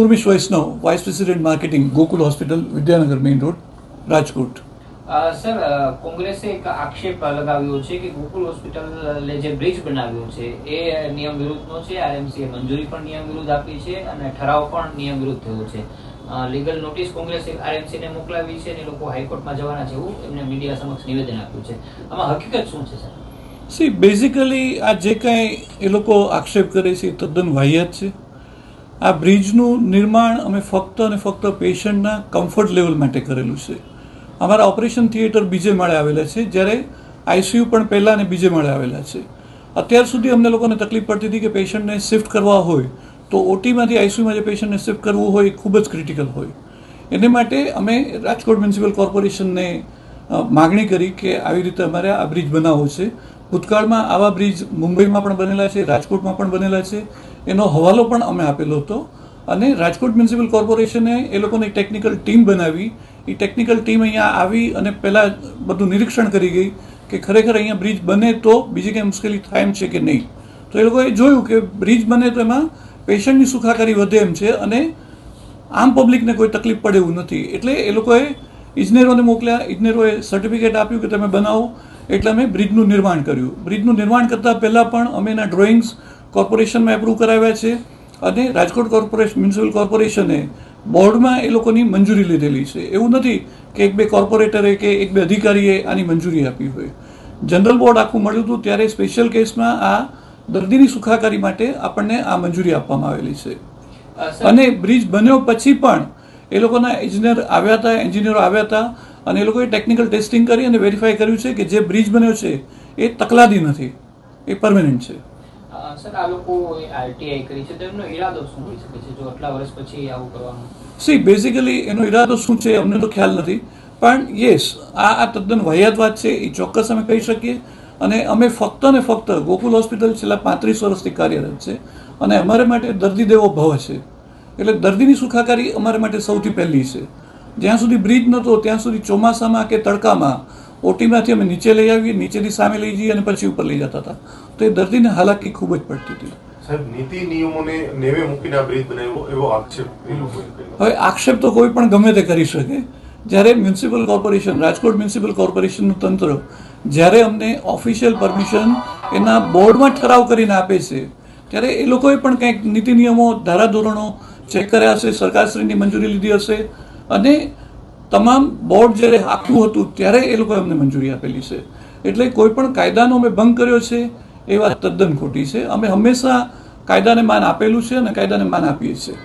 ઉર્મિશ Vaishnav, vice president marketing, Gokul hospital, Vidyanagar main road, Rajkot. Sir, કોંગ્રેસે એક આક્ષેપ લગાવ્યો છે કે ગોકુલ હોસ્પિટલે જે બ્રિજ બનાવ્યો છે એ નિયમ વિરુદ્ધનો છે. આરએમસીએ મંજૂરી પણ નિયમ વિરુદ્ધ આપી છે અને ઠરાવ પણ નિયમ વિરુદ્ધ થયો છે. લીગલ નોટિસ કોંગ્રેસે આરએમસીને મોકલાવી છે અને લોકો હાઈકોર્ટમાં જવાના છે એવું એમને મીડિયા સમક્ષ નિવેદન આપ્યું છે. આમાં હકીકત શું છે, સર? બેઝિકલી આ જે કાંઈ એ લોકો આક્ષેપ કરે છે એ તદ્દન વાહિયાત છે. આ બ્રિજનું નિર્માણ અમે ફક્ત અને ફક્ત પેશન્ટના કમ્ફર્ટ લેવલ માટે કરેલું છે. અમારા ઓપરેશન થિયેટર બીજે માળે આવેલા છે, જ્યારે આઈસીયુ પણ પહેલાં અને બીજે માળે આવેલા છે. અત્યાર સુધી અમને લોકોને તકલીફ પડતી હતી કે પેશન્ટને શિફ્ટ કરવા હોય તો ઓટીમાંથી આઈસીયુમાં જે પેશન્ટને શિફ્ટ કરવું હોય એ ખૂબ જ ક્રિટિકલ હોય. એને માટે અમે રાજકોટ મ્યુનિસિપલ કોર્પોરેશનને માગણી કરી કે આવી રીતે અમારે આ બ્રિજ બનાવવો છે. ભૂતકાળમાં આવા બ્રિજ મુંબઈમાં પણ બનેલા છે, રાજકોટમાં પણ બનેલા છે. એનો હવાલો પણ અમે આપેલો હતો અને રાજકોટ મ્યુનિસિપલ કોર્પોરેશને એ લોકોની ટેકનિકલ ટીમ બનાવી. એ ટેકનિકલ ટીમ અહીંયા આવી અને પહેલાં બધું નિરીક્ષણ કરી ગઈ કે ખરેખર અહીંયા બ્રિજ બને તો બીજી કંઈ મુશ્કેલી થાય એમ છે કે નહીં. તો એ લોકોએ જોયું કે બ્રિજ બને તો એમાં પેશન્ટની સુખાકારી વધે એમ છે અને આમ પબ્લિકને કોઈ તકલીફ પડે એવું નથી. એટલે એ લોકોએ ઇજનેરોને મોકલ્યા, ઇજનેરોએ સર્ટિફિકેટ આપ્યું કે તમે બનાવો. એટલે અમે બ્રિજનું નિર્માણ કર્યું. બ્રિજનું નિર્માણ કરતાં પહેલાં પણ અમે એના ડ્રોઈંગ્સ કોર્પોરેશનમાં એપ્રૂવ કરાવ્યા છે અને રાજકોટ મ્યુનિસિપલ કોર્પોરેશને બોર્ડમાં એ લોકોની મંજૂરી લીધેલી છે. એવું નથી કે એક બે કોર્પોરેટરે કે એક બે અધિકારીએ આની મંજૂરી આપી હોય. જનરલ બોર્ડ આખું મળ્યું હતું ત્યારે સ્પેશિયલ કેસમાં આ દર્દીની સુખાકારી માટે આપણને આ મંજૂરી આપવામાં આવેલી છે. અને બ્રિજ બન્યો પછી પણ એ લોકોના એન્જિનિયરો આવ્યા હતા અને એ લોકોએ ટેકનિકલ ટેસ્ટિંગ કરી અને વેરીફાઈ કર્યું છે કે જે બ્રિજ બન્યો છે એ તકલાદી નથી, એ પરમેનન્ટ છે. સર, આ લોકો આરટીઆઈ કરી છે, તેમનો ઈરાદો શું હોઈ શકે છે જો આટલા વર્ષ પછી આવું કરવાનું? બેઝિકલી એનો ઈરાદો શું છે અમને તો ખ્યાલ નથી, પણ યસ, આ તદ્દન વાહિયાત વાત છે એ ચોક્કસ અમે કહી શકીએ. અને અમે ફક્ત ને ફક્ત ગોકુલ હોસ્પિટલ છેલ્લા 35 વર્ષથી કાર્યરત છે અને અમારે માટે દર્દી દેવો ભવ છે. એટલે દર્દીની સુખાકારી અમારે માટે સૌથી પહેલી છે. જ્યાં સુધી બ્રિજ નહોતો ત્યાં સુધી ચોમાસામાં કે તડકામાં ઓટીમાંથી અમે નીચે લઈ આવીએ, નીચેથી સામે લઈ જઈએ અને પછી ઉપર લઈ જતા હતા. તો એ દર્દીને હાલાકી ખૂબ જ પડતી હતી. સાહેબ, નીતિ નિયમોને નેવે મૂકીને આ બ્રિજ બનાવ્યો એવો આક્ષેપ એ લોકોએ કર્યો. હવે આક્ષેપ તો કોઈ પણ ગમે તે કરી શકે. જ્યારે મ્યુનિસિપલ કોર્પોરેશન, રાજકોટ મ્યુનિસિપલ કોર્પોરેશનનું તંત્ર જ્યારે અમને ઓફિશિયલ પરમિશન એના બોર્ડમાં ઠરાવ કરીને આપે છે ત્યારે એ લોકોએ પણ કંઈક નીતિ નિયમો, ધારાધોરણો ચેક કર્યા હશે, સરકારશ્રીની મંજૂરી લીધી હશે અને તમામ બોર્ડ જ્યારે આપ્યું હતું ત્યારે એ લોકોએ અમને મંજૂરી આપેલી છે. એટલે કોઈ પણ કાયદાનો અમે ભંગ કર્યો છે એ વાત તદ્દન ખોટી છે. અમે હંમેશા કાયદાને માન આપેલું છે અને કાયદાને માન આપીએ છીએ.